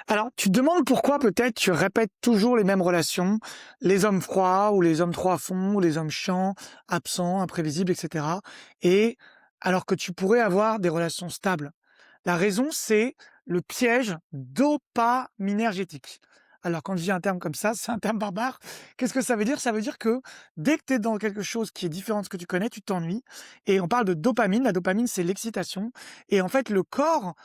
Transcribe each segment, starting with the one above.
Alors, tu te demandes pourquoi peut-être tu répètes toujours les mêmes relations, les hommes froids ou les hommes trop à fond, ou les hommes chiants, absents, imprévisibles, etc. Et alors que tu pourrais avoir des relations stables. La raison, c'est le piège dopaminergétique. Alors, quand je dis un terme comme ça, c'est un terme barbare. Qu'est-ce que ça veut dire? Ça veut dire que dès que tu es dans quelque chose qui est différent de ce que tu connais, tu t'ennuies. Et on parle de dopamine. La dopamine, c'est l'excitation. Et en fait, le corps,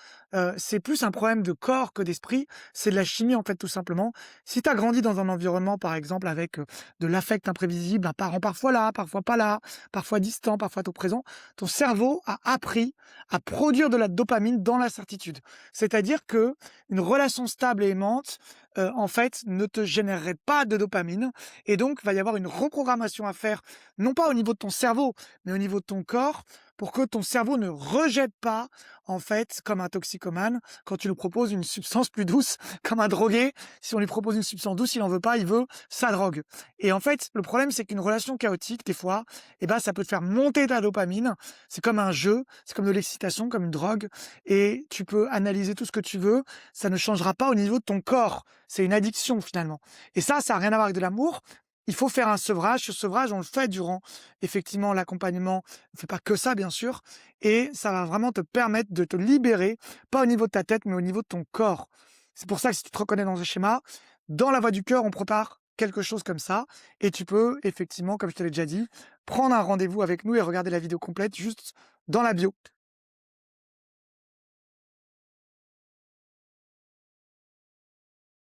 c'est plus un problème de corps que d'esprit. C'est de la chimie, en fait, tout simplement. Si tu as grandi dans un environnement, par exemple, avec de l'affect imprévisible, un parent parfois là, parfois pas là, parfois distant, parfois au présent, ton cerveau a appris à produire de la dopamine dans l'incertitude. C'est-à-dire que une relation stable et aimante, en fait, ne te générerait pas de dopamine et donc va y avoir une reprogrammation à faire, non pas au niveau de ton cerveau, mais au niveau de ton corps pour que ton cerveau ne rejette pas, en fait, comme un toxicomane, quand tu lui proposes une substance plus douce, comme un drogué, si on lui propose une substance douce, il en veut pas, il veut sa drogue. Et en fait, le problème, c'est qu'une relation chaotique, des fois, eh ben, ça peut te faire monter ta dopamine. C'est comme un jeu, c'est comme de l'excitation, comme une drogue, et tu peux analyser tout ce que tu veux, ça ne changera pas au niveau de ton corps. C'est une addiction finalement. Et ça a rien à voir avec de l'amour. Il faut faire un sevrage. Ce sevrage, on le fait durant effectivement l'accompagnement. On ne fait pas que ça, bien sûr. Et ça va vraiment te permettre de te libérer, pas au niveau de ta tête, mais au niveau de ton corps. C'est pour ça que si tu te reconnais dans ce schéma, dans la voie du cœur, on prépare quelque chose comme ça. Et tu peux effectivement, comme je te l'ai déjà dit, prendre un rendez-vous avec nous et regarder la vidéo complète juste dans la bio.